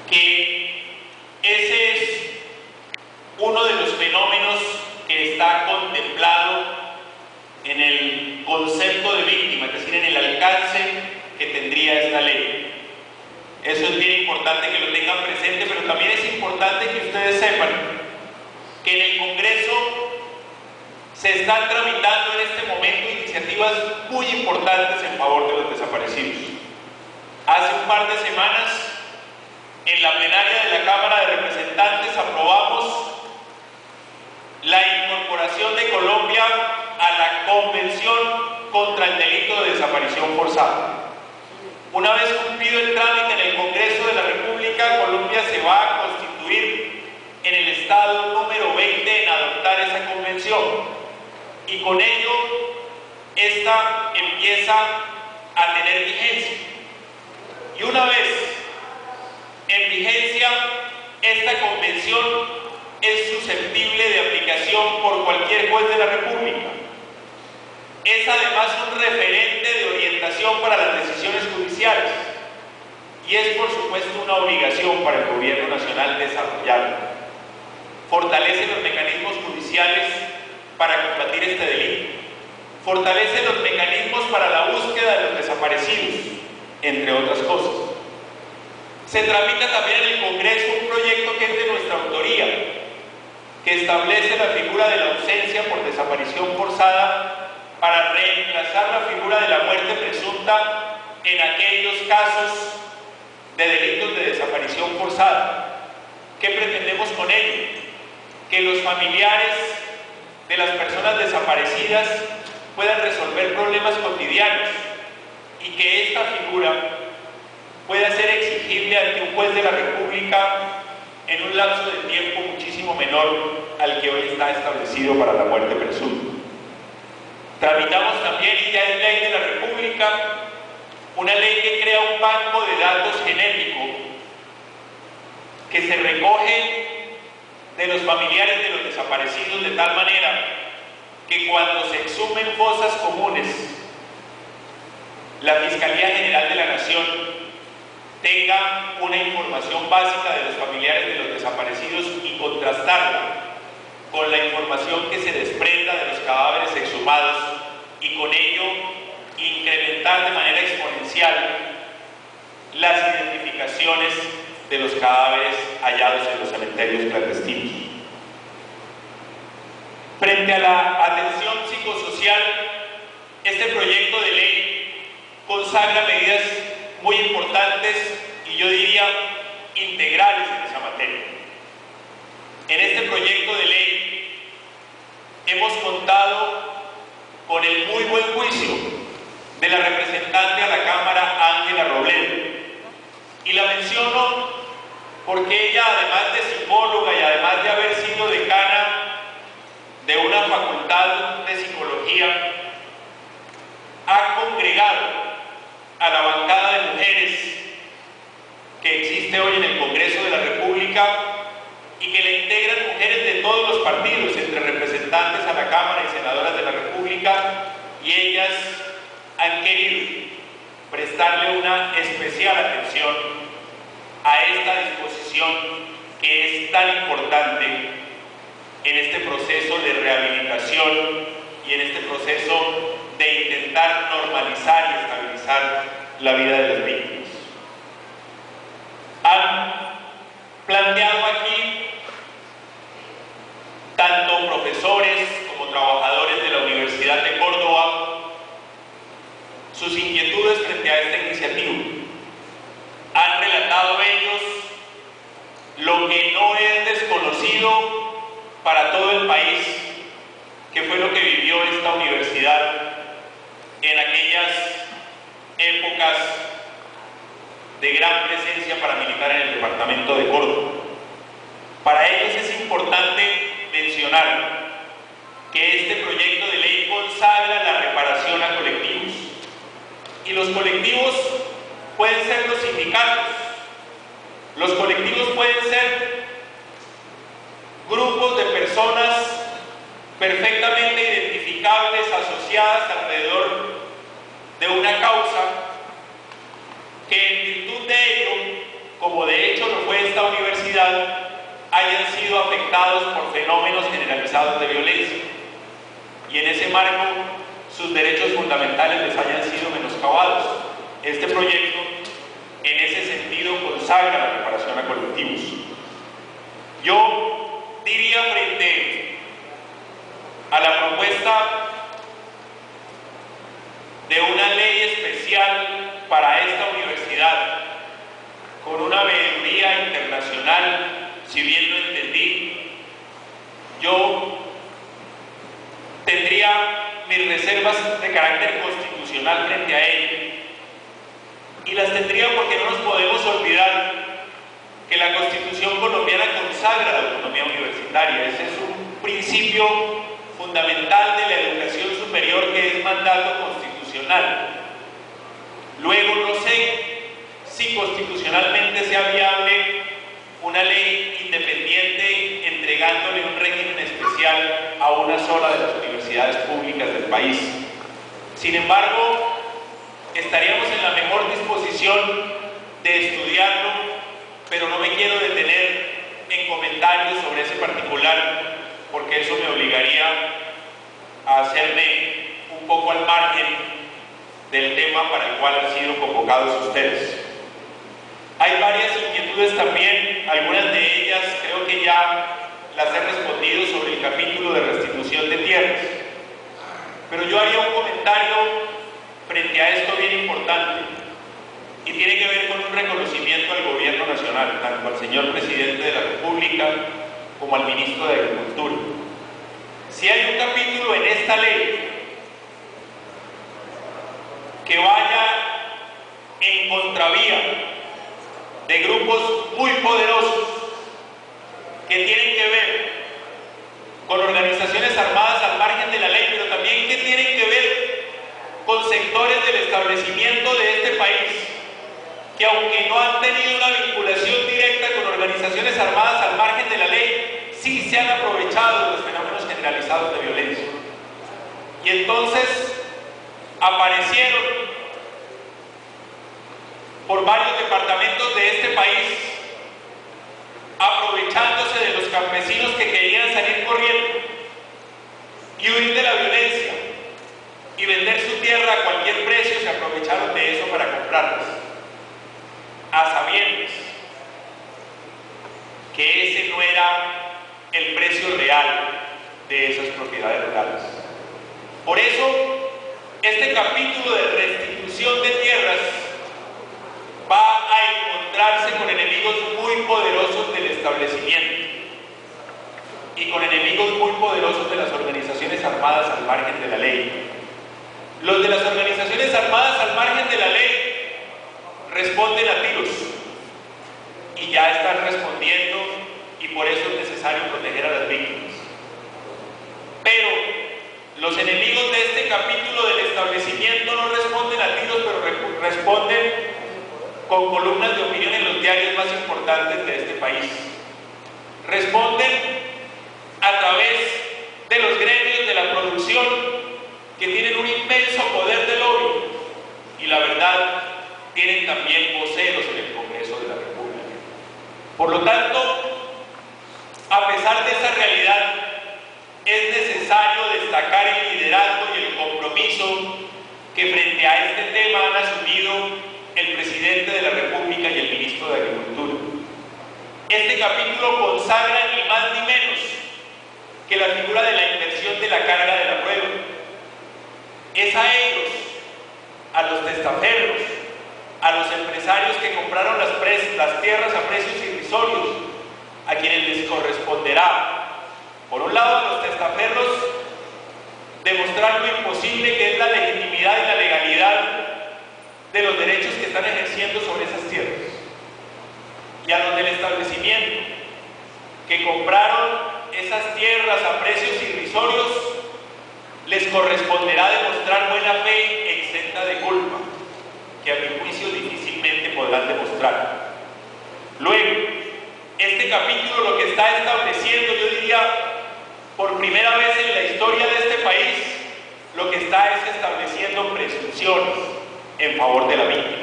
que ese es uno de los fenómenos que está contemplado en el concepto de víctima, es decir, en el alcance que tendría esta ley. Eso es bien importante que lo tengan presente, pero también es importante que ustedes sepan que en el Congreso se están tramitando en este momento iniciativas muy importantes en favor de los desaparecidos. Hace un par de semanas, en la plenaria de la Cámara de Representantes, aprobamos la incorporación de Colombia a la Convención contra el Delito de Desaparición Forzada. Una vez cumplido el trámite en el Congreso de la República, Colombia se va a constituir en el Estado número 20 en adoptar esa convención, y con ello esta empieza a tener vigencia. Y una vez en vigencia, esta convención es susceptible de aplicación por cualquier juez de la República. Es además un referente de orientación para las decisiones judiciales y es por supuesto una obligación para el Gobierno Nacional desarrollarla. Fortalece los mecanismos judiciales para combatir este delito, fortalece los mecanismos para la búsqueda de los desaparecidos, entre otras cosas. Se tramita también en el Congreso un proyecto que es de nuestra autoría, que establece la figura de la ausencia por desaparición forzada para reemplazar la figura de la muerte presunta en aquellos casos de delitos de desaparición forzada. ¿Qué pretendemos con ello? Que los familiares de las personas desaparecidas puedan resolver problemas cotidianos y que esta figura pueda ser exigible ante un juez de la República en un lapso de tiempo muchísimo menor al que hoy está establecido para la muerte presunta. Tramitamos también, y ya es ley de la República, una ley que crea un banco de datos genético que se recoge de los familiares de los desaparecidos de tal manera que cuando se exhumen fosas comunes, la Fiscalía General de la Nación tenga una información básica de los familiares de los desaparecidos y contrastarla con la información que se desprenda de los cadáveres exhumados y con ello incrementar de manera exponencial las identificaciones de los cadáveres hallados en los cementerios clandestinos. Frente a la atención psicosocial, este proyecto de ley consagra medidas muy importantes y yo diría integrales en esa materia. En este proyecto de ley hemos contado con el muy buen juicio de la representante a la Cámara, Ángela Robledo, y la menciono porque ella, además de psicóloga y además de haber sido decana de una facultad de psicología, ha congregado a la bancada de mujeres que existe hoy en el Congreso de la República y que le integran mujeres de todos los partidos, entre representantes a la Cámara y senadoras de la República, y ellas han querido prestarle una especial atención a esta disposición que es tan importante en este proceso de rehabilitación y en este proceso de intentar normalizar y estabilizar la vida de las víctimas. Han planteado aquí tanto profesores como trabajadores de la Universidad de Córdoba sus inquietudes frente a esta iniciativa. Han relatado ellos lo que no es desconocido para todo el país, que fue lo que vivió esta universidad en aquellas épocas de gran presencia paramilitar en el departamento de Córdoba. Para ellos es importante mencionar que este proyecto de ley consagra la reparación a colectivos, y los colectivos pueden ser los sindicatos, los colectivos pueden ser grupos de personas perfectamente identificables, asociadas alrededor de una causa, que en virtud de ello como de hecho lo fue esta universidad, hayan sido afectados por fenómenos generalizados de violencia y en ese marco sus derechos fundamentales les hayan sido menoscabados. Este proyecto en ese sentido consagra la reparación a colectivos. Yo diría, frente a la propuesta de una ley especial para esta universidad, con una veeduría internacional, si bien lo entendí, yo tendría mis reservas de carácter constitucional frente a ello, y las tendría porque no nos podemos olvidar que la Constitución colombiana consagra la autonomía universitaria. Ese es un principio fundamental de la educación superior que es mandato constitucional. Luego no sé si constitucionalmente sea viable una ley independiente entregándole un régimen especial a una sola de las universidades públicas del país. Sin embargo, estaríamos en la mejor disposición de estudiarlo, pero no me quiero detener en comentarios sobre ese particular, porque eso me obligaría a hacerme un poco al margen del tema para el cual han sido convocados ustedes. Hay varias inquietudes también, algunas de ellas creo que ya las he respondido sobre el capítulo de restitución de tierras, pero yo haría un comentario frente a esto bien importante, y tiene que ver con un reconocimiento al gobierno nacional, tanto al señor presidente de la República como al ministro de Agricultura. Si hay un capítulo en esta ley que vaya en contravía de grupos muy poderosos que tienen que ver con organizaciones armadas al margen de la ley, pero también que tienen que ver con sectores del establecimiento de este país, que aunque no han tenido una vinculación directa con organizaciones armadas al margen de la ley, sí se han aprovechado de los fenómenos generalizados de violencia. Y entonces aparecieron por varios departamentos de este país, aprovechándose de los campesinos que querían salir corriendo y huir de la violencia y vender su tierra a cualquier precio. Se aprovecharon de eso para comprarlas, a sabiendas que ese no era el precio real de esas propiedades rurales. Por eso, este capítulo de restitución de tierras va a encontrarse con enemigos muy poderosos del establecimiento y con enemigos muy poderosos de las organizaciones armadas al margen de la ley. Los de las organizaciones armadas al margen de la ley responden a tiros y ya están respondiendo, y por eso es necesario proteger a las víctimas. Pero los enemigos de este capítulo del establecimiento no responden a tiros, pero responden con columnas de opinión en los diarios más importantes de este país. Responden a través de los gremios de la producción, que tienen un inmenso poder de lobby, y la verdad, tienen también voceros en el Congreso de la República. Por lo tanto, a pesar de esa realidad, es necesario destacar el liderazgo y el compromiso que frente a este tema han asumido el presidente de la República y el ministro de Agricultura. Este capítulo consagra ni más ni menos que la figura de la inversión de la carga de la prueba. Es a ellos, a los testaferros, a los empresarios que compraron las tierras a precios irrisorios, a quienes les corresponderá, por un lado, a los testaferros, demostrar lo imposible que es la legitimidad y la legalidad de los derechos que están ejerciendo sobre esas tierras, y a los del establecimiento, que compraron esas tierras a precios irrisorios, les corresponderá demostrar buena fe exenta de culpa, que a mi juicio difícilmente podrán demostrar. Luego, este capítulo lo que está estableciendo, yo diría, por primera vez en la historia de este país, lo que está es estableciendo presunciones en favor de la víctima.